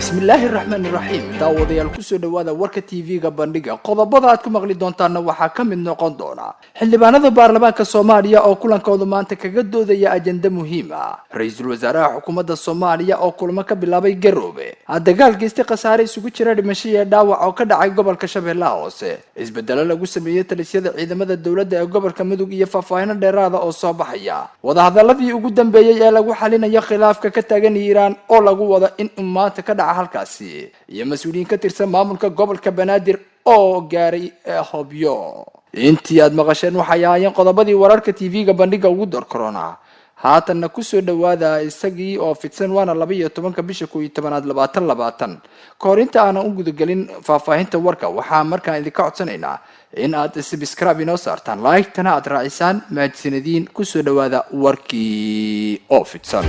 bismillaahi raxmaani raxiim daawadayaal ku soo dhawaada warka TV-ga bandhiga qodobada aad ku maqli doontaana waxaa ka mid noqon doona xildhibaanada baarlamaanka Soomaaliya oo kulankooda maanta kaga doodaya ajenda muhiim ah ra'iisul wasaaraha xukuumadda Soomaaliya oo kulamo ka bilaabay Garowe dagaal geystay khasaare isugu jira dhimasho iyo dhaawac oo ka dhacay gobolka Shabeellaha Hoose isbedelo lagu sameeyay talisyada ciidamada dawladda ee gobolka Mudug iyo faahfaahin dheeraad ah oo soo baxaya wadahadaladii ugu dambeeyay ee lagu xalinayo khilaafka ka taagan Iiraan oo lagu wada in maanta ka dhaca halkaasi iyo mas'uuliyiin ka tirsan maamulka gobolka Banaadir oo gaaray Hobyo intii aad maqasheen waxay ahaayeen qodobadii wararka TV-ga bandhiga ugu door corona haatanna ku soo dhawaada isagii oo fidsan waana 12 bisha 11 2020 koorinta aan u gudagelin faahfaahinta warka waxaa markaan idinka codsanaynaa in aad subscribe inoo saartaan like tana aad raacisaan mahadsanidin ku soo dhawaada warkii oo fidsan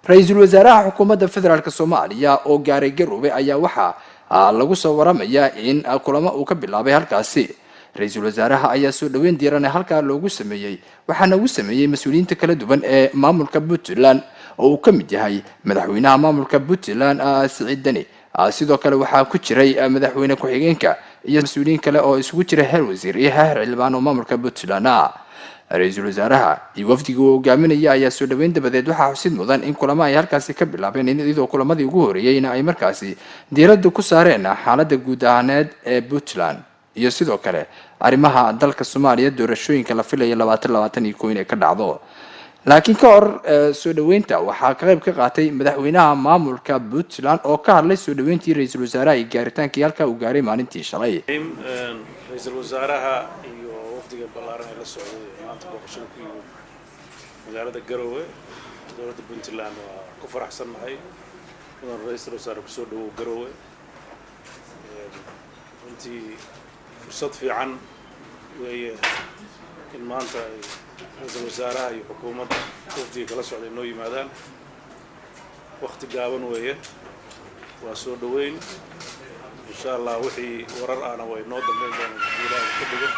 ra'iisul wasaaraha xukuumadda federaalka Soomaaliya oo gaaray Garowe ayaa waxa lagu soo waramayaa in kulamo uu ka bilaabay halkaasi ra'iisul wasaaraha ayaa soo dhaweyn diiran halka loogu sameeyay waxaana uu sameeyay mas'uuliyiinta kala duwan ee maamulka Puntland oo uu ka mid yahay madaxweynaha maamulka Puntland Siciid Dani sidoo kale waxaa ku jiray madaxweyne ku-xigeenka iyo mas'uuliyiin kale oo isugu jira heer wasiir iyo heer xildhibaan oo maamulka Puntland ra'iisul wasaaraha iyo wafdiga uu hogaaminaya ayaa soo dhaweyn dabadeed waxaa xusid mudan in kulamo ay halkaasi ka bilaabeen iyadoo kulamadii ugu horeeyayna ay markaasi diiradda ku saareen xaaladda guud ahaaneed ee Puntland iyo sidoo kale arrimaha dalka Soomaaliya doorashooyinka la filayo 2021 inay ka dhacdo laakiin ka hor soo dhaweynta waxaa ka qayb ka qaatay madaxweynaha maamulka Puntland oo ka hadlay soo dhaweyntii ra'iisul wasaaraha iyo gaaritaankii halka uu gaaray maalintii shalay ra'iisul wasaaraha iyo wafdiga ballaaran ee la socday maanta booqashada ku yimid magaalada Garowe dowladda Puntland waa ku faraxsanahay inuu ra'iisul wasaare ku soo dhawo Garowe intii fursad fiican weeye in maanta ra'iisul wasaaraha iyo xukuumadda wafdiga kala socday noo yimaadaan waqti gaaban weeye waa soo dhaweyn insha Allah wixii warar aana way noo dambeyn doonaan ilaahay ka dhigo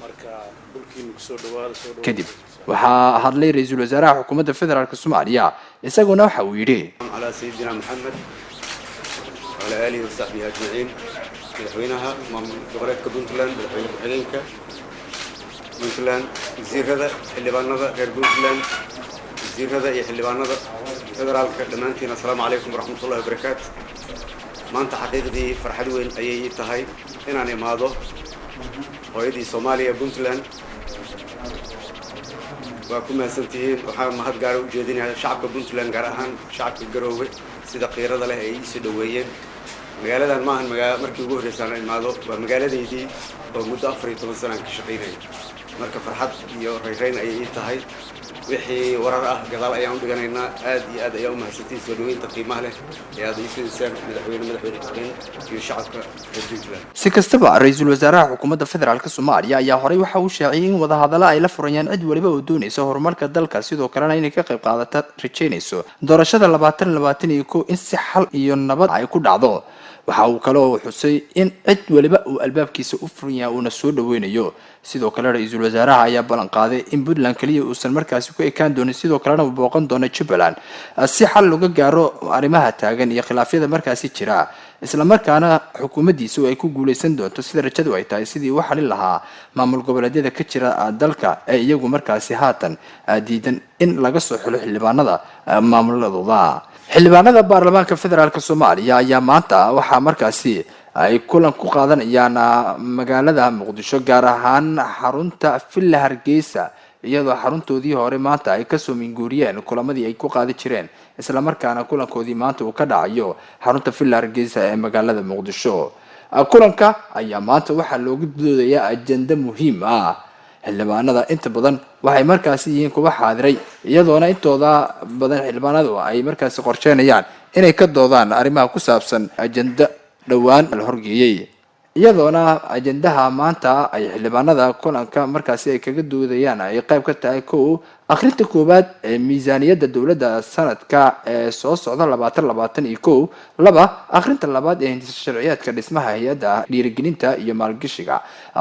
marka dhulkiina ku soo dhawaada kadib waxaa hadlay ra'iisul wasaaraha xukuumadda federaalka Soomaaliya isaguna waxa uu yiri ala sayyidina Muhammad wala alihi wa sahbihi ajma'in madaxweynaha gobolka Puntland madaxweyne ku-xigeenka Puntland wasiirada xildhibaanada reer Puntland wasiirada iyo xildhibaanada federaalka dhamaantiin assalaamu calaykum waraxmatullaahi wabarakaatuh maanta xaqiiqdii farxad weyn ayay tahay inaan imaado hooyadii Soomaaliya Puntland waa ku mahadsantihiin waxaan mahad gaar u jeedinayaa shacabka Puntland gaar ahaan shacabka Garowe sida qiirada leh ay soo dhaweeyeen magaaladan maahan markii ugu horeysay aan imaado waa magaaladeedii oo muddo 14 sano ka shaqeynay marka farxad iyo reereyn ayay tahay wixii warar ah gadaal ayaan u dhiganaynaa aad iyo aad ayaan u mahadsantihiin soo dhaweynta qiimaha leh ee aad isiisaan madaxweyne iyo shacabka Puntland si kastaba ra'iisul wasaaraha xukuumadda federaalka Soomaaliya ayaa horay waxa uu sheegay in wadahadalo ay la furayaan cid waliba oo doonaysa horumarka dalka sidoo kalena inay ka qayb qaadato rajaynayso doorashada 2021 in si xal iyo nabad ay ku dhacdo waxa uu kale oo xusay in cid waliba uu albaabkiisa u furan yahay oo soo dhaweynayo sidoo kale ra'iisul wasaaraha ayaa ballan qaaday in Puntland kaliya uusan markaasi ku ekaan doonin sidoo kalena uu booqan doono Jubaland si xal looga gaaro arrimaha taagan iyo khilaafyada markaasi jira isla markaana xukuumaddiisu ay ku guuleysan doonto sida rajadu ay tahay sidii uu xalin lahaa maamul goboleedyada ka jira dalka ee iyagu markaasi haatan diidan in laga soo xulo xildhibaanada maamuladooda xildhibaanada baarlamaanka federaalka Soomaaliya ayaa maanta waxa markaasi ay kulan ku qaadanayaan magaalada Muqdisho gaar ahaan xarunta Villa Hargeysa iyadoo xaruntoodii hore maanta ay ka soo minguuriyeen kulamadii ay ku qaadi jireen isla markaana kulankoodii maanta uu ka dhacayo xarunta Villa Hargeysa ee magaalada Muqdisho kulanka ayaa maanta waxa loogu doodayaa ajenda muhiim ah xildhibaanada inta badan waxay markaasi yihiin kuwa xaadiray iyadoona intooda badan xildhibaanadu ay markaasi qorsheynayaan inay ka doodaan arrimaha ku saabsan ajenda dhawaan la horgeeyay iyadoona ajendaha maanta ay xildhibaanada kulanka markaasi ay kaga doodayaan ay qayb ka tahay kow akhrinta koowaad ee miisaaniyadda dowladda sanadka ee soo socda 2021 laba akhrinta labaad ee hindisa sharciyeedka dhismaha hay-adda dhiirigelinta iyo maalgashiga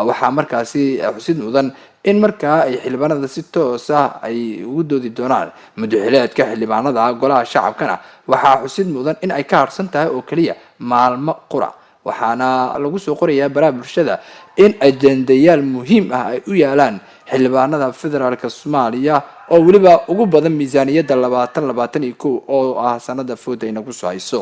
waxaa markaasi xusid mudan in markaa ay xildhibaanada si toos ah ay ugu doodi doonaan madaxweynaha xildhibaanada golaha shacabkana waxaa xusid mudan in ay ka harsan tahay oo kaliya maalmo qura waxaana lagu soo qorayaa baraha bulshada in ajendayaal muhiim ah ay u yaalaan xildhibaanada federaalka Soomaaliya oo waliba ugu badan miisaaniyadda 2021 oo ah sanada fooda inagu soo hayso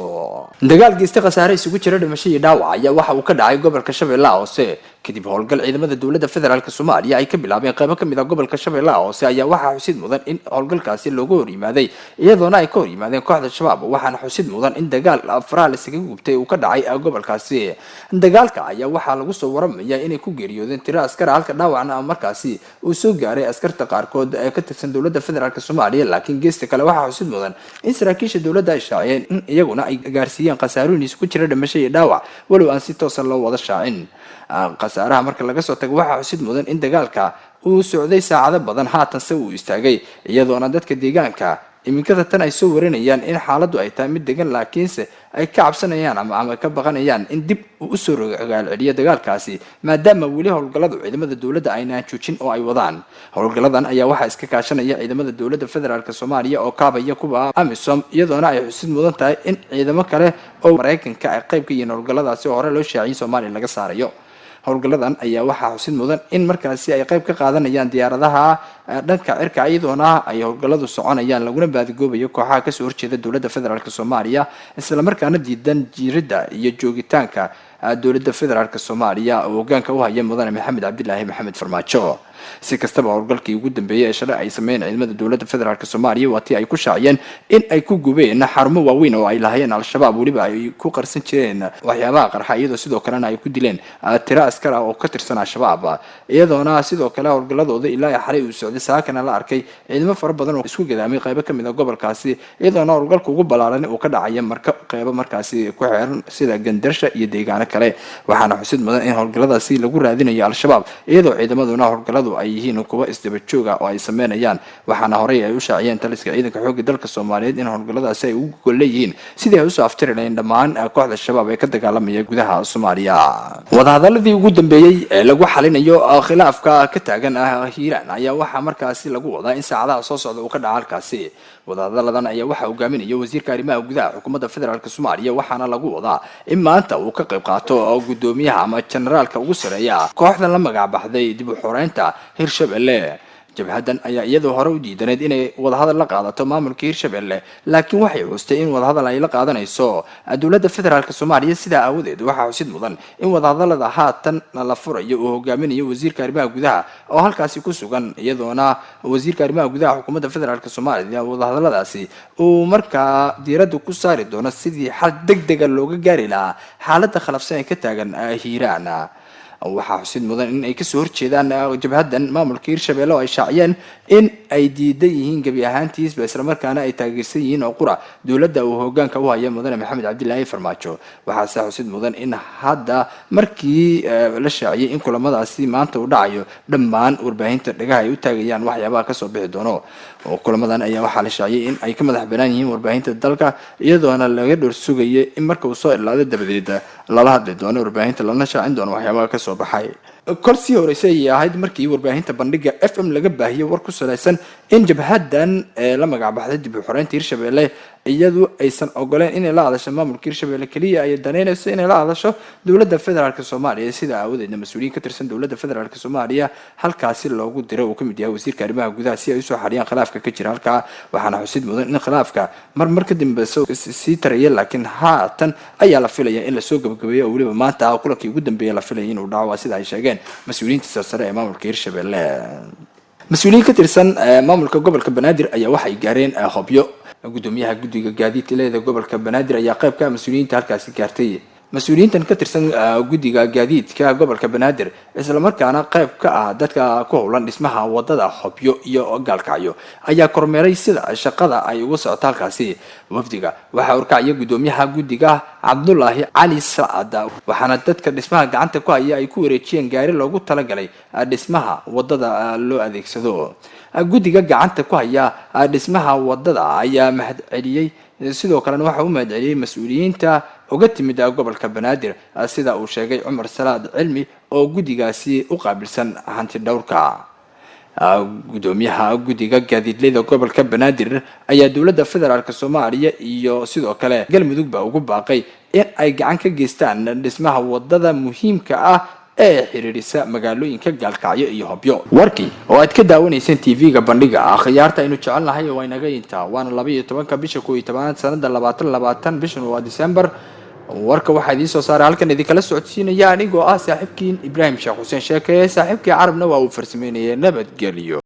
dagaal geystay khasaare isugu jira dhimasho iyo dhaawac ayaa waxa uu ka dhacay gobolka Shabeellaha Hoose kadib howlgal ciidamada dowladda federaalka Soomaaliya ay ka bilaabeen qaybo kamid ah gobolka Shabeellaha Hoose ayaa waxa xusid mudan in howlgalkaasi loogu hor yimaaday iyadoona ay ka hor yimaadeen kooxda shabaab waxaana xusid mudan in dagaal afraal isaga gubtay uu ka dhacay gobolkaasi dagaalka ayaa waxa lagu soo waramayaa inay ku geeriyoodeen tiro askar halka dhaawacna markaasi uu soo gaaray askarta qaarkood ee ka tirsan dowladda federaalka Soomaaliya laakiin geesta kale waxa xusid mudan in saraakiisha dowladda ay shaaciyeen in iyaguna ay gaarsiiyeen khasaarooyin isku jira dhimasho iyo dhaawac walow aan si toos ah loo wada shaacin khasaaraha marka laga soo tago waxa xusid mudan in dagaalka uu socday saacado badan haatan se uu istaagay iyadoona dadka deegaanka iminkada tan ay soo warinayaan in xaaladdu ay tahay mid degan laakiinse ay ka cabsanayaan ama ka baqanayaan in dib uu soo rogaal celiyo dagaalkaasi maadaama weli howlgallada ciidamada dowladda aynaan joojin oo ay wadaan howlgalladan ayaa waxa iska kaashanaya ciidamada dowladda federaalka Soomaaliya oo kaabaya kuwa AMISOM iyadoona ay xusid mudan tahay in ciidamo kale oo Mareykanka ay qayb ka yihiin howlgalladaasi oo hore loo shaaciyay Soomaaliya laga saarayo howlgalladan ayaa waxaa xusid mudan in markaasi ay qayb ka qaadanayaan diyaaradaha dhanka cirka iyadoona ay howlgalladu soconayaan laguna baadigoobayo kooxaha kasoo horjeeda dowladda federaalka Soomaaliya isla markaana diidan jiridda iyo joogitaanka dowladda federaalka Soomaaliya oo hoggaanka u haya mudane Maxamed Cabdilaahi Maxamed Farmaajo si kastaba howlgalkii ugu dambeeyay ee shalay ay sameeyeen ciidamada dowladda federaalka Soomaaliya watii ay ku shaaciyeen in ay ku gubeen xarumo waaweyn oo ay lahaayeen al-shabaab waliba ay ku qarsan jireen waxyaabaha qarxa iyadoo sidoo kalena ay ku dileen tiro askar ah oo ka tirsan al-shabaab iyadoona sidoo kale howlgalladooda ilaa xalay uu socday saakana la arkay ciidamo fara badan oo isku gadaamay qaybo kamid ah gobolkaasi iyadoona howlgalka ugu balaaran uu ka dhacay qaybo markaasi ku xeeran sida Gandarsha iyo deegaano kale waxaana xusid mudan in howlgalladaasi lagu raadinayo al-shabaab iyadoo ciidamaduna howlgalladu ay yihiin kuwa isdaba joog ah oo ay sameynayaan waxaana horey ay u shaaciyeen taliska ciidanka xoogga dalka Soomaaliyeed in howlgalladaasi ay ugu goleeyeen sidii ay u soo aftireen dhammaan kooxda shabaab ee ka dagaalamaya gudaha Soomaaliya wadahadaladii ugu dambeeyay ee lagu xalinayo khilaafka ka taagan Hiiraan ayaa waxa markaasi lagu wadaa in saacadaha soo socda uu ka dhaco halkaasi wadahadaladan ayaa waxa uu gaaminayo wasiirka arrimaha gudaha xukuumadda federaalka Soomaaliya waxaana lagu wadaa in maanta uu ka qayb qaato gudoomiyaha ama generaalka ugu sareeya kooxda la magac baxday dib u xoreynta Hirshabelle jabhadan ayaa iyadoo hore u diidaneed inay wadahadal la qaadato maamulka Hirshabelle laakiin waxay xuustay in wadahadal ay la qaadanayso dowladda federaalka Soomaaliya sida aawadeed waxa xusid mudan in wadahadalada haatan la furayo oo hogaaminayo wasiirka arrimaha gudaha oo halkaasi ku sugan iyadoona wasiirka arrimaha gudaha xukuumadda federaalka Soomaaliya wadahadaladaasi uu markaa diiradda ku saari doono sidii xal degdeg ah looga gaari lahaa xaaladda khilaafsan ee ka taagan Hiiraan waxaa xusid mudan in ay kasoo horjeedaan jabhadan maamulka Hirshabelle oo ay shaaciyeen in ay diidan yihiin gabi ahaantiisba isla markaana ay taageersan yihiin oo qura dowladda uu hoggaanka u haya mudane Maxamed Cabdilaahi Farmaajo waxaa xusid mudan in hadda markii la shaaciyay in kulamadaasi maanta uu dhacayo dhammaan warbaahinta dhagaha ay u taagayaan waxyaabaha ka soo bixi doono oo kulamadan ayaa waxaa la shaaciyay in ay ka madax banaan yihiin warbaahinta dalka iyadoona laga dhor sugayay in marka uu soo ilaado dabadeed lala hadli doono warbaahinta lana shaacin doono waxyaabaha ka soo baxay korsi horeysay ay ahayd markii warbaahinta bandhiga FM laga baahiyay war ku saleysan in jabhadan la magac baxday dib u xoreynta Hirshabelle iyadu aysan ogoleen inay la hadasho maamulka Hirshabelle kaliya ay daneynayso inay la hadasho dowladda federaalka Soomaaliya sida aawadeedna mas'uuliyiin ka tirsan dowladda federaalka Soomaaliya halkaasi loogu diray oo kamid yahay wasiirka arrimaha gudaha si ay u soo xariyaan khilaafka ka jira halka waxaana xusid mudan in khilaafka mar ka dambeeyo si taraya laakiin haatan ayaa la filayaa in la soo gabagabeeyo oo waliba maanta kulankii ugu dambeeyay la filayay inuu dhaco sida ay sheegeen mas'uuliyiinta sare ee maamulka Hirshabelle mas'uuliyiin ka tirsan maamulka gobolka Banaadir ayaa waxay gaareen hobyo gudoomiyaha guddiga gaadiidka leedahay gobolka Banaadir ayaa qayb ka mas'uuliyiinta halkaasi gaartay mas-uuliyiintan ka tirsan guddiga gaadiidka gobolka banaadir islamarkaana qayb ka ah dadka ku howlan dhismaha wadada Hobyo iyo Gaalkacyo ayaa kormeeray sida shaqada ay uga socoto halkaasi. Wafdiga waxaa urkacaya gudoomiyaha guddiga Cabdullaahi Cali Saad waxaana dadka dhismaha gacanta ku haya ay ku wareejiyeen gaari loogu talagalay dhismaha wadada loo adeegsado. Guddiga gacanta ku haya dhismaha wadada ayaa mahad celiyay sidoo kalena waxa uu mahad celiyay mas-uuliyiinta uga timid gobolka banaadir sida uu sheegay Cumar Salaad Cilmi oo guddigaasi u qaabilsan hanti dhowrka. Gudoomiyaha guddiga gaadiidleyda gobolka banaadir ayaa dowladda federaalka Soomaaliya iyo sidoo kale galmudug ba ugu baaqay in ay gacan ka geystaan dhismaha wadada muhiimka ah ee xiriirisa magaalooyinka Gaalkacyo iyo Hobyo. Warkii oo aad ka daawanayseen TV-ga bandhiga khiyaarta aynu jecelnahay oo inaga inta waana 12 bisha 11 sanada 2020 bishan waa December. warka waxaa idin soo saaray halkan idin kala socodsiinaya anigoo ah saaxiibkiin Ibrahim Sheekh Xuseen Sheekay. saaxiibkii Carabna waa uu farsameynayay. nabadgelyo.